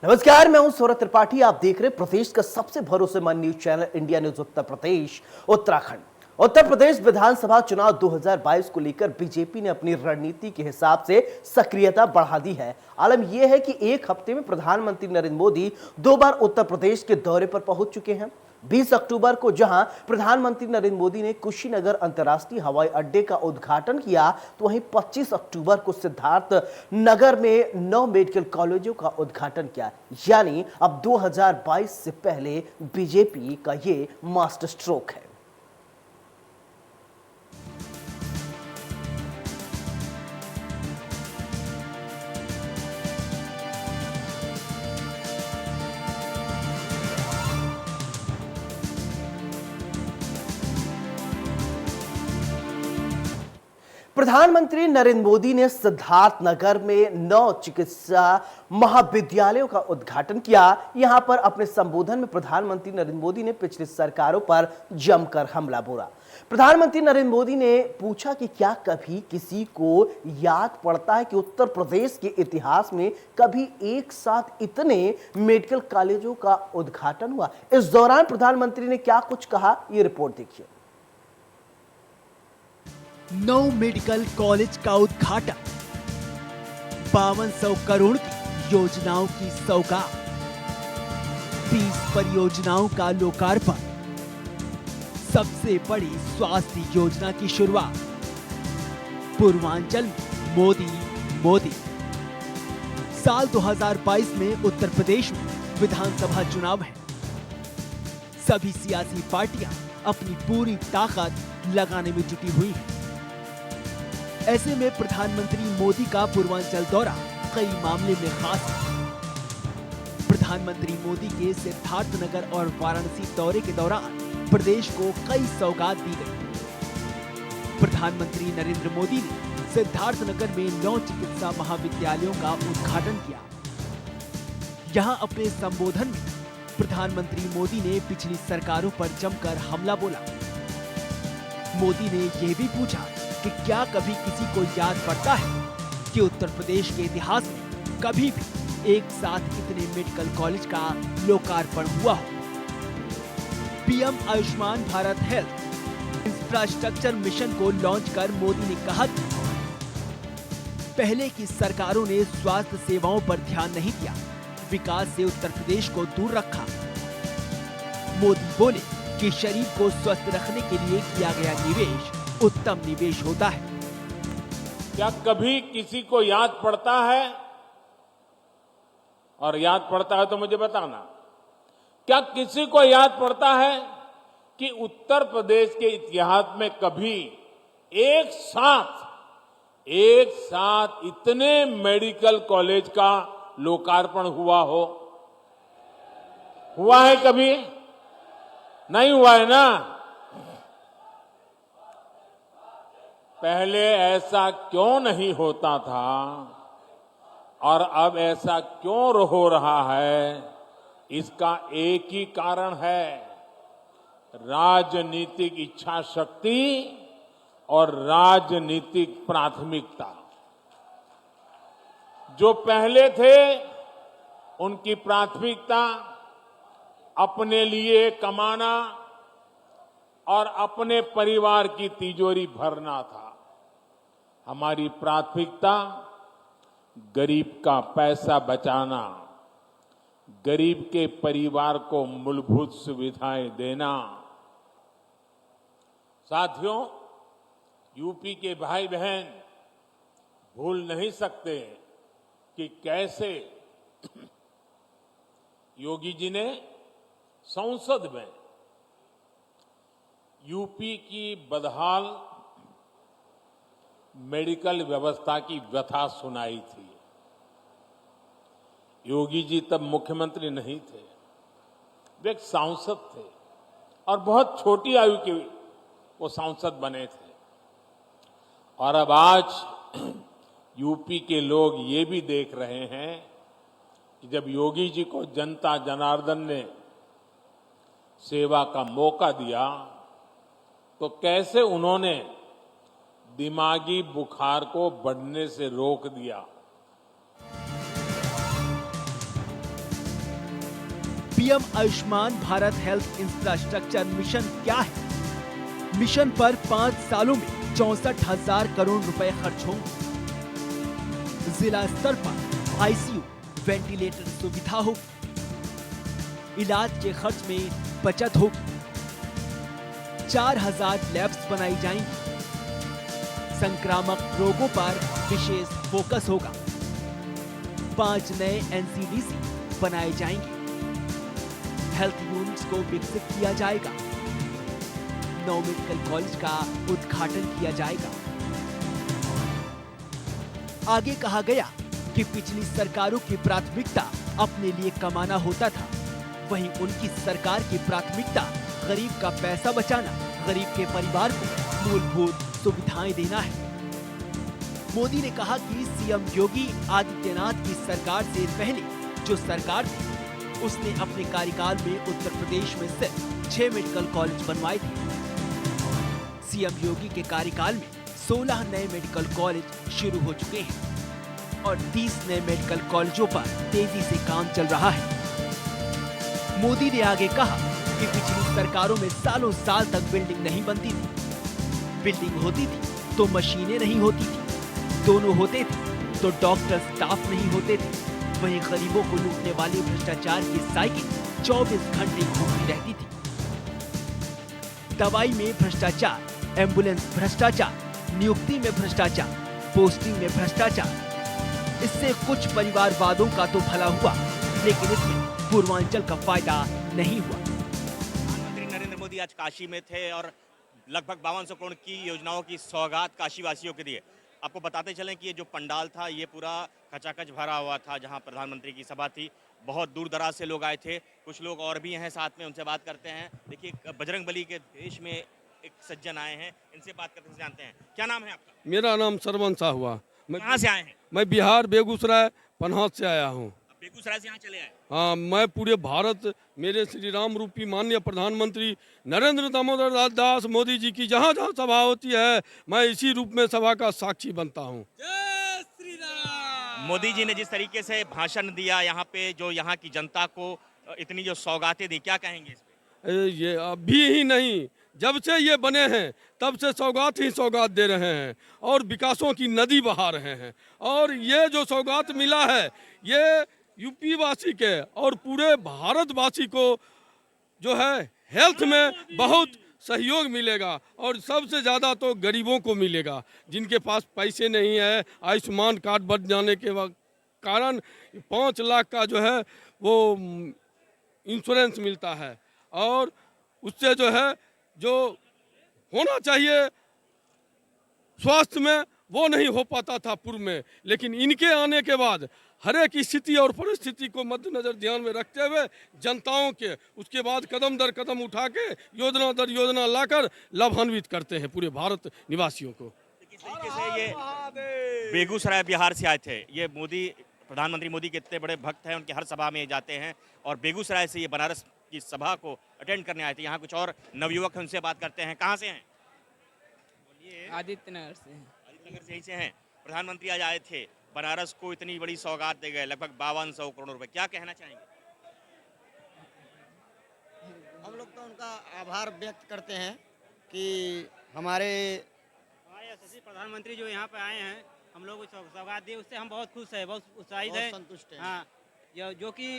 नमस्कार, मैं हूं सौरभ त्रिपाठी। आप देख रहे हैं प्रदेश का सबसे भरोसेमंद news channel India news Uttar Pradesh Uttarakhand. Uttar Pradesh विधानसभा चुनाव 2022 को लेकर बीजेपी ने अपनी रणनीति के हिसाब से सक्रियता बढ़ा दी है। आलम यह है कि एक हफ्ते में प्रधानमंत्री नरेंद्र मोदी 2 बार उत्तर प्रदेश के दौरे पर पहुंच चुके हैं। 20 अक्टूबर को जहां प्रधानमंत्री नरेंद्र मोदी ने कुशीनगर अंतर्राष्ट्रीय हवाई अड्डे का उद्घाटन किया, तो वहीं 25 अक्टूबर को सिद्धार्थ नगर में 9 मेडिकल कॉलेजों का उद्घाटन किया। यानी अब 2022 से पहले बीजेपी का ये मास्टर स्ट्रोक है। प्रधानमंत्री नरेंद्र मोदी ने सिद्धार्थ नगर में 9 चिकित्सा महाविद्यालयों का उद्घाटन किया। यहां पर अपने संबोधन में प्रधानमंत्री नरेंद्र मोदी ने पिछली सरकारों पर जमकर हमला बोला। प्रधानमंत्री नरेंद्र मोदी ने पूछा कि क्या कभी किसी को याद पड़ता है कि उत्तर प्रदेश के इतिहास में कभी एक साथ इतने मेडिकल कॉलेजों का उद्घाटन हुआ। इस दौरान प्रधानमंत्री ने क्या कुछ कहा, ये रिपोर्ट देखिए। 9 मेडिकल कॉलेज का उद्घाटन, 5200 करोड़ की योजनाओं की सौगात, 30 परियोजनाओं का लोकार्पण, सबसे बड़ी स्वास्थ्य योजना की शुरुआत, पूर्वांचल में मोदी। साल 2022 में उत्तर प्रदेश में विधानसभा चुनाव है। सभी सियासी पार्टियां अपनी पूरी ताकत लगाने में जुटी हुई हैं। ऐसे में प्रधानमंत्री मोदी का पूर्वांचल दौरा कई मामले में खास है। प्रधानमंत्री मोदी के सिद्धार्थ नगर और वाराणसी दौरे के दौरान प्रदेश को कई सौगात दी गई। प्रधानमंत्री नरेंद्र मोदी ने सिद्धार्थ नगर में 9 चिकित्सा महाविद्यालयों का उद्घाटन किया। यहां अपने संबोधन में प्रधानमंत्री मोदी ने पिछली सरकारों पर जमकर हमला बोला। मोदी ने यह भी पूछा कि क्या कभी किसी को याद पड़ता है कि उत्तर प्रदेश के इतिहास में कभी भी एक साथ इतने मेडिकल कॉलेज का लोकार्पण हुआ हो। PM Ayushman Bharat health infrastructure mission को लॉन्च कर मोदी ने कहा कि पहले की सरकारों ने स्वास्थ्य सेवाओं पर ध्यान नहीं दिया, विकास से उत्तर प्रदेश को दूर रखा। मोदी बोले कि शरीर को स्वस्थ रखने के लिए किया गया निवेश उत्तम निवेश होता है। क्या कभी किसी को याद पड़ता है, और याद पड़ता है तो मुझे बताना, क्या किसी को याद पड़ता है कि उत्तर प्रदेश के इतिहास में कभी एक साथ इतने मेडिकल कॉलेज का लोकार्पण हुआ हो? हुआ है कभी? नहीं हुआ है ना। पहले ऐसा क्यों नहीं होता था और अब ऐसा क्यों हो रहा है? इसका एक ही कारण है, राजनीतिक इच्छा शक्ति और राजनीतिक प्राथमिकता। जो पहले थे उनकी प्राथमिकता अपने लिए कमाना और अपने परिवार की तिजोरी भरना था। हमारी प्राथमिकता गरीब का पैसा बचाना, गरीब के परिवार को मूलभूत सुविधाएं देना। साथियों, यूपी के भाई बहन भूल नहीं सकते कि कैसे योगी जी ने संसद में यूपी की बदहाल मेडिकल व्यवस्था की व्यथा सुनाई थी। योगी जी तब मुख्यमंत्री नहीं थे, वे एक सांसद थे और बहुत छोटी आयु के वो सांसद बने थे। और अब आज यूपी के लोग ये भी देख रहे हैं कि जब योगी जी को जनता जनार्दन ने सेवा का मौका दिया तो कैसे उन्होंने दिमागी बुखार को बढ़ने से रोक दिया। PM Ayushman Bharat health infrastructure mission क्या है? मिशन पर 5 सालों में 64,000 करोड़ रुपए खर्च होंगे। जिला स्तर पर आईसीयू, वेंटिलेटर सुविधा होगी। इलाज के खर्च में बचत होगी। 4,000 लैब्स बनाई जाएंगी। संक्रामक रोगों पर विशेष फोकस होगा। 5 नए एनसीडीसी बनाए जाएंगे। हेल्थ यूनिट्स को विकसित किया जाएगा। 9 मेडिकल कॉलेज का उद्घाटन किया जाएगा। आगे कहा गया कि पिछली सरकारों की प्राथमिकता अपने लिए कमाना होता था, वहीं उनकी सरकार की प्राथमिकता गरीब का पैसा बचाना, गरीब के परिवार को मूलभूत सुविधाएं देना है। मोदी ने कहा कि सीएम योगी आदित्यनाथ की सरकार से पहले जो सरकार थी, उसने अपने कार्यकाल में उत्तर प्रदेश में सिर्फ 6 मेडिकल कॉलेज बनवाए थे। सीएम योगी के कार्यकाल में 16 नए मेडिकल कॉलेज शुरू हो चुके हैं और 30 नए मेडिकल कॉलेजों पर तेजी से काम चल रहा है। मोदी ने आगे कहा कि पिछली सरकारों में सालों साल तक बिल्डिंग नहीं बनती थी। बिल्डिंग होती थी तो मशीनें नहीं होती थी, दोनों होते थे तो डॉक्टर स्टाफ नहीं होते थे। वहीं गरीबों को लूटने वाली भ्रष्टाचार की साइकिल 24 घंटे घूमती रहती थी। दवाई में भ्रष्टाचार, एम्बुलेंस भ्रष्टाचार, नियुक्ति में भ्रष्टाचार, पोस्टिंग में भ्रष्टाचार। इससे कुछ परिवारवादों का तो भला हुआ, लेकिन इसमें पूर्वांचल का फायदा नहीं हुआ। प्रधानमंत्री नरेंद्र मोदी आज काशी में थे और लगभग 5200 करोड़ की योजनाओं की सौगात काशी वासियों के दिए। आपको बताते चलें कि ये जो पंडाल था ये पूरा खचाखच भरा हुआ था, जहां प्रधानमंत्री की सभा थी। बहुत दूर दराज से लोग आए थे। कुछ लोग और भी हैं साथ में, उनसे बात करते हैं। देखिए, बजरंगबली के देश में एक सज्जन आए हैं, इनसे बात करते जानते हैं। क्या नाम है आपका? मेरा नाम सरवन शाह हुआ। कहाँ से आए हैं? मैं बिहार बेगूसराय पनहत से आया हूँ। बेगूसराय से यहाँ चले आए? हाँ, मैं पूरे भारत, मेरे श्री राम रूपी माननीय प्रधानमंत्री नरेंद्र दामोदर दास मोदी जी की जहाँ जहाँ सभा होती है, मैं इसी रूप में सभा का साक्षी बनता हूँ। जय श्री राम। मोदी जी ने जिस तरीके से भाषण दिया यहाँ पे, जो यहाँ की जनता को इतनी जो सौगातें दी, क्या कहेंगे इस पे? ये अभी ही नहीं, जब से ये बने हैं तब से सौगात ही सौगात दे रहे हैं और विकासों की नदी बहा रहे हैं। और ये जो सौगात मिला है, ये यूपी वासी के और पूरे भारतवासी को जो है हेल्थ में बहुत सहयोग मिलेगा और सबसे ज़्यादा तो गरीबों को मिलेगा, जिनके पास पैसे नहीं है। आयुष्मान कार्ड बन जाने के कारण 5 लाख का जो है वो इंश्योरेंस मिलता है और उससे जो है जो होना चाहिए स्वास्थ्य में वो नहीं हो पाता था पूर्व में, लेकिन इनके आने के बाद हर एक स्थिति और परिस्थिति को मद्देनजर ध्यान में रखते हुए जनताओं के उसके बाद कदम दर कदम उठा के योजना दर योजना लाकर लाभान्वित करते हैं पूरे भारत निवासियों को। किस तरीके से ये बेगूसराय बिहार से आए थे, ये मोदी प्रधानमंत्री मोदी के इतने बड़े भक्त हैं, उनके हर सभा में जाते हैं और बेगूसराय से ये बनारस की सभा को अटेंड करने आए थे। यहाँ कुछ और नवयुवक हैं, उनसे बात करते हैं। कहाँ से हैं? आदित्य नगर से। आदित्य नगर से यहीं से हैं। प्रधानमंत्री आज आए थे, बनारस को इतनी बड़ी सौगात दे गए, लगभग 5200 करोड़ रुपए। क्या कहना चाहेंगे? हम लोग तो उनका आभार व्यक्त करते हैं कि हमारे यशस्वी प्रधानमंत्री जो यहाँ पे आए हैं, हम लोग को सौगात दी, उससे हम बहुत खुश हैं, बहुत उत्साहित हैं, संतुष्ट हैं। हाँ, जो कि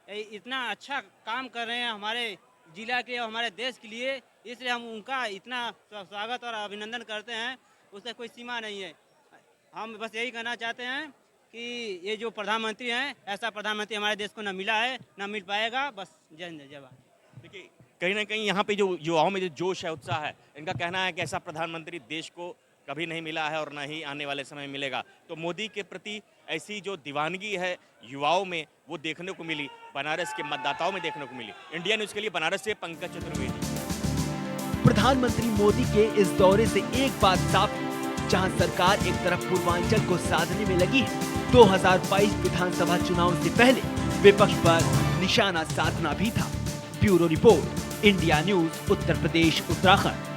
इतना अच्छा काम कर रहे हैं हमारे जिला के और हमारे देश के लिए, इसलिए हम उनका इतना स्वागत और अभिनंदन करते हैं। उससे कोई सीमा नहीं है। हम बस यही कहना चाहते हैं कि ये जो प्रधानमंत्री हैं, ऐसा प्रधानमंत्री हमारे देश को न मिला है, न मिल पाएगा। बस जय हिंद, जय भारत। देखिए, कहीं ना कहीं यहाँ पे जो युवाओं में जो जोश है, उत्साह है, इनका कहना है कि ऐसा प्रधानमंत्री देश को कभी नहीं मिला है और न ही आने वाले समय मिलेगा। तो मोदी के प्रति ऐसी जो दीवानगी है युवाओं में, वो देखने को मिली, बनारस के मतदाताओं में देखने को मिली। इंडिया न्यूज़ के लिए बनारस से पंकज चतुर्वेदी। प्रधानमंत्री मोदी के इस दौरे से एक बात साफ है, जहां सरकार एक तरफ पूर्वांचल को साधने में लगी है, 2022 विधानसभा चुनाव से पहले विपक्ष पर निशाना साधना भी था। Bureau report, India news, Uttar Pradesh, Uttarakhand.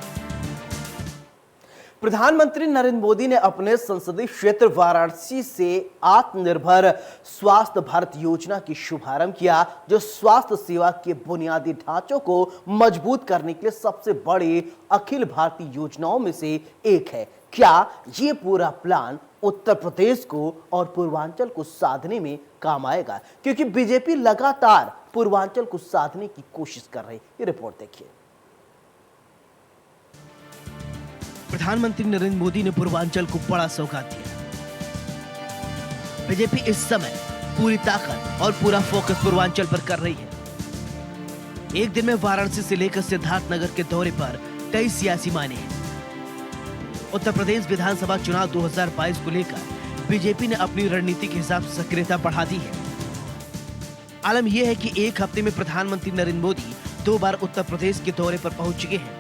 प्रधानमंत्री नरेंद्र मोदी ने अपने संसदीय क्षेत्र वाराणसी से आत्मनिर्भर स्वास्थ्य भारत योजना की शुभारंभ किया, जो स्वास्थ्य सेवा के बुनियादी ढांचों को मजबूत करने के लिए सबसे बड़ी अखिल भारतीय योजनाओं में से एक है। क्या ये पूरा प्लान उत्तर प्रदेश को और पूर्वांचल को साधने में काम आएगा? क्योंकि बीजेपी लगातार पूर्वांचल को साधने की कोशिश कर रही है। ये रिपोर्ट देखिए। प्रधानमंत्री नरेंद्र मोदी ने पूर्वांचल को बड़ा सौगात दिया। बीजेपी इस समय पूरी ताकत और पूरा फोकस पूर्वांचल पर कर रही है। एक दिन में वाराणसी से लेकर सिद्धार्थनगर के दौरे पर कई सियासी मायने हैं। उत्तर प्रदेश विधानसभा चुनाव 2022 को लेकर बीजेपी ने अपनी रणनीति के हिसाब से सक्रियता बढ़ा दी है। आलम यह है कि एक हफ्ते में प्रधानमंत्री नरेंद्र मोदी 2 बार उत्तर प्रदेश के दौरे पर पहुंच चुके हैं।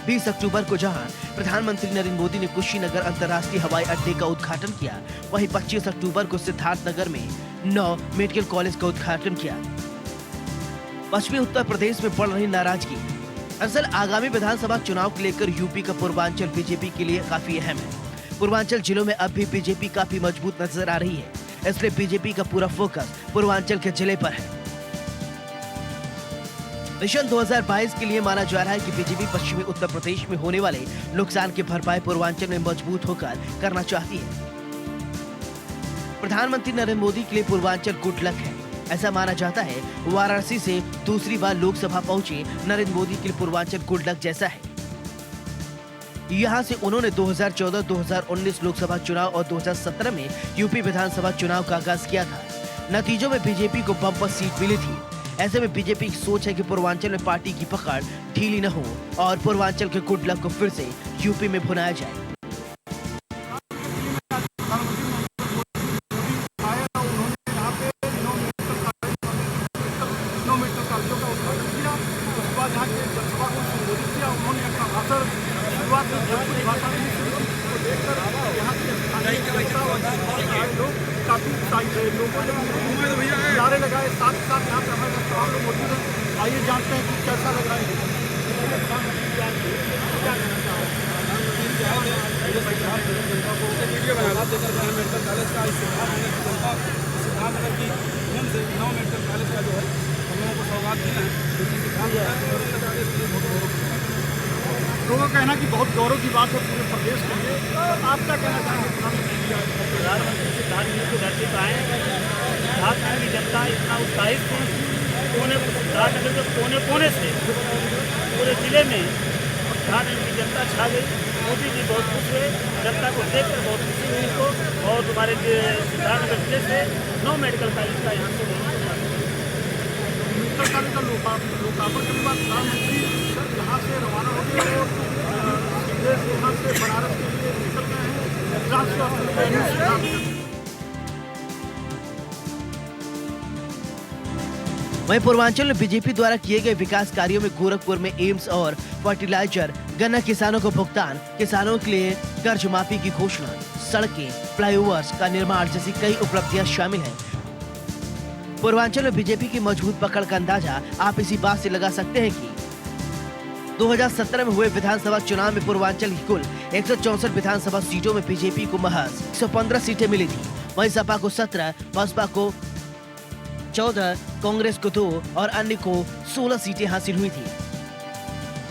20 अक्टूबर को जहां प्रधानमंत्री नरेंद्र मोदी ने कुशीनगर अंतर्राष्ट्रीय हवाई अड्डे का उद्घाटन किया, वहीं 25 अक्टूबर को सिद्धार्थनगर में 9 मेडिकल कॉलेज का उद्घाटन किया। पश्चिमी उत्तर प्रदेश में बढ़ रही नाराजगी। दरअसल आगामी विधानसभा चुनाव को लेकर यूपी का पूर्वांचल बीजेपी के लिए काफी अहम है। पूर्वांचल जिलों में अब भी बीजेपी काफी मजबूत नजर आ रही है, इसलिए बीजेपी का पूरा फोकस पूर्वांचल के जिले पर है। मिशन 2022 के लिए माना जा रहा है कि बीजेपी पश्चिमी उत्तर प्रदेश में होने वाले नुकसान की भरपाई पूर्वांचल में मजबूत होकर करना चाहती है। प्रधानमंत्री नरेंद्र मोदी के लिए पूर्वांचल गुड लक है, ऐसा माना जाता है। वाराणसी से दूसरी बार लोकसभा पहुंचे नरेंद्र मोदी के लिए पूर्वांचल गुड लक जैसा है। यहां से उन्होंने 2014, 2019 लोकसभा चुनाव और 2017 में यूपी विधानसभा चुनाव का आगाज किया था। नतीजों में बीजेपी को बम्पर सीट मिली थी। ऐसे में बीजेपी की सोच है कि पूर्वांचल में पार्टी की पकड़ ढीली न हो और पूर्वांचल के गुड लक को फिर से यूपी में भुनाया जाए। काफी लोगों ने नारे लगाए, साथ ही साथ यहाँ पे हमारे तमाम लोग मौजूद हैं। आइए जानते हैं कि कैसा लग रहा है। मेडिकल कॉलेज का सिद्धार्थनगर की 9 मेडिकल कॉलेज का जो है हम लोगों को सौगात मिला है। लोगों का कहना कि बहुत गौरव की बात है पूरे प्रदेश के लिए। आप क्या कहना चाहेंगे? प्रधानमंत्री सिद्धार्थनगर की धरती पर आए, सिद्धार्थनगर की जनता इतना उत्साहित थी। सिद्धार्थनगर के कोने कोने से पूरे जिले में सिद्धार्थनगर की जनता छा गई। मोदी जी बहुत खुश हुए, जनता को देखकर बहुत खुशी हुई उनको। और हमारे सिद्धार्थनगर जिले से 9 मेडिकल कॉलेज का यहाँ से मेडिकल कॉलेज का लोकार्पण के बाद प्रधानमंत्री यहाँ से रवाना हो गए और सीधे यहाँ से बनारस के लिए निकल गए हैं। वहीं पूर्वांचल में बीजेपी द्वारा किए गए विकास कार्यों में गोरखपुर में एम्स और फर्टिलाइजर, गन्ना किसानों को भुगतान, किसानों के लिए कर्ज माफी की घोषणा, सड़कें, फ्लाईओवर्स का निर्माण जैसी कई उपलब्धियां शामिल हैं। पूर्वांचल में बीजेपी की मजबूत पकड़ का अंदाजा आप इसी बात से लगा सकते हैं कि 2017 में हुए विधानसभा चुनाव में पूर्वांचल की कुल 164 विधानसभा सीटों में बीजेपी को महज 115 सीटें मिली थी। वहीं सपा को 17, बसपा को 14, कांग्रेस को 2 और अन्य को 16 सीटें हासिल हुई थी।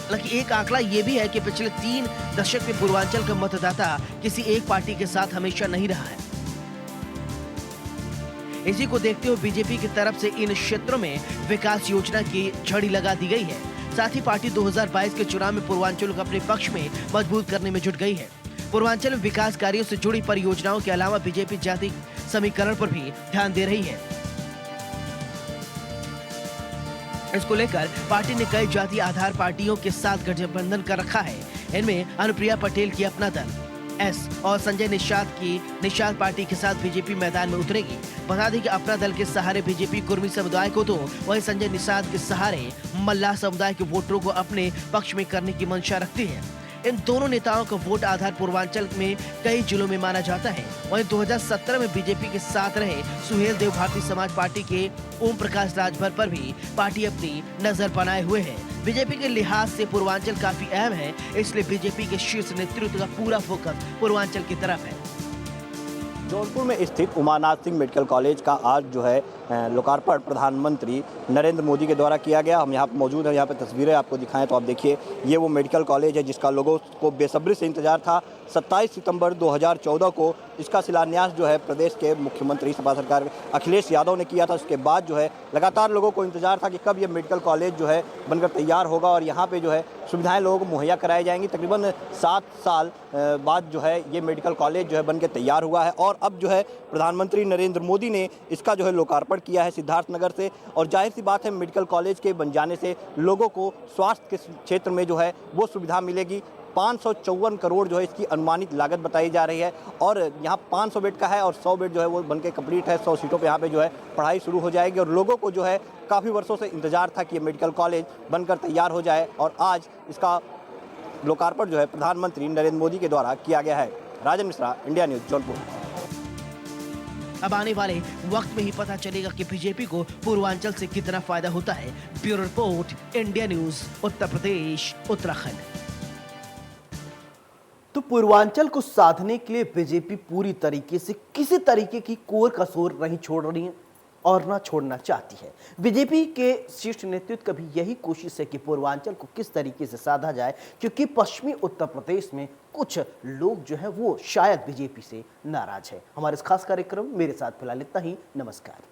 हालांकि एक आंकड़ा ये भी है कि पिछले 3 दशक में पूर्वांचल का मतदाता किसी एक पार्टी के साथ हमेशा नहीं रहा है। इसी को देखते हुए बीजेपी की तरफ से इन क्षेत्रों में विकास योजना की झड़ी लगा दी गई है। साथ ही पार्टी 2022 के चुनाव में पूर्वांचल को अपने पक्ष में मजबूत करने में जुट गई है। पूर्वांचल में विकास कार्यों से जुड़ी परियोजनाओं के अलावा बीजेपी जाति समीकरण पर भी ध्यान दे रही है। इसको लेकर पार्टी ने कई जाति आधार पार्टियों के साथ गठबंधन कर रखा है। इनमें अनुप्रिया पटेल की अपना दल एस और संजय निषाद की निषाद पार्टी के साथ बीजेपी मैदान में उतरेगी। बता दें कि अपना दल के सहारे बीजेपी कुर्मी समुदाय को तो वहीं संजय निषाद के सहारे मल्लाह समुदाय के वोटरों को अपने पक्ष में करने की मंशा रखती है। इन दोनों नेताओं का वोट आधार पूर्वांचल में कई जिलों में माना जाता है। वहीं 2017 में बीजेपी के साथ रहे सुहेल देव भारतीय समाज पार्टी के ओम प्रकाश राजभर पर भी पार्टी अपनी नजर बनाए हुए है। बीजेपी के लिहाज से पूर्वांचल काफी अहम है, इसलिए बीजेपी के शीर्ष नेतृत्व का पूरा फोकस पूर्वांचल की तरफ है। जौनपुर में स्थित उमानाथ सिंह मेडिकल कॉलेज का आज जो है लोकार्पण प्रधानमंत्री नरेंद्र मोदी के द्वारा किया गया। हम यहाँ पर मौजूद हैं, यहाँ पे तस्वीरें आपको दिखाएं तो आप देखिए, ये वो मेडिकल कॉलेज है जिसका लोगों को बेसब्री से इंतजार था। 27 सितंबर 2014 को इसका शिलान्यास जो है प्रदेश के मुख्यमंत्री सपा सरकार अखिलेश यादव ने किया था। उसके बाद जो है लगातार लोगों को इंतजार था कि कब ये मेडिकल कॉलेज जो है बनकर तैयार होगा और यहाँ पे जो है सुविधाएं लोगों को मुहैया कराई जाएंगी। तकरीबन 7 साल बाद जो है ये मेडिकल कॉलेज जो है बनकर तैयार हुआ है और अब जो है प्रधानमंत्री नरेंद्र मोदी ने इसका जो है लोकार्पण किया है सिद्धार्थनगर से। और जाहिर सी बात है, मेडिकल कॉलेज के बन जाने से लोगों को स्वास्थ्य के क्षेत्र में जो है वो सुविधा मिलेगी। 554 करोड़ जो है इसकी अनुमानित लागत बताई जा रही है और यहाँ 500 बेड का है और 100 बेड जो है वो बनके कंप्लीट है। 100 सीटों पे यहाँ पे जो है पढ़ाई शुरू हो जाएगी और लोगों को जो है काफ़ी वर्षों से इंतजार था कि ये मेडिकल कॉलेज बनकर तैयार हो जाए और आज इसका लोकार्पण जो है प्रधानमंत्री नरेंद्र मोदी के द्वारा किया गया है। Rajan Mishra, India news, Jaunpur. अब आने वाले वक्त में ही पता चलेगा कि बीजेपी को पूर्वांचल से कितना फायदा होता है। Bureau report, India news, Uttar Pradesh, Uttarakhand. तो पूर्वांचल को साधने के लिए बीजेपी पूरी तरीके से किसी तरीके की कोर कसौर नहीं छोड़ रही है और ना छोड़ना चाहती है। बीजेपी के शीर्ष नेतृत्व का भी यही कोशिश है कि पूर्वांचल को किस तरीके से साधा जाए, क्योंकि पश्चिमी उत्तर प्रदेश में कुछ लोग जो है वो शायद बीजेपी से नाराज है। हमारे इस खास कार्यक्रम मेरे साथ फिलहाल इतना ही। नमस्कार।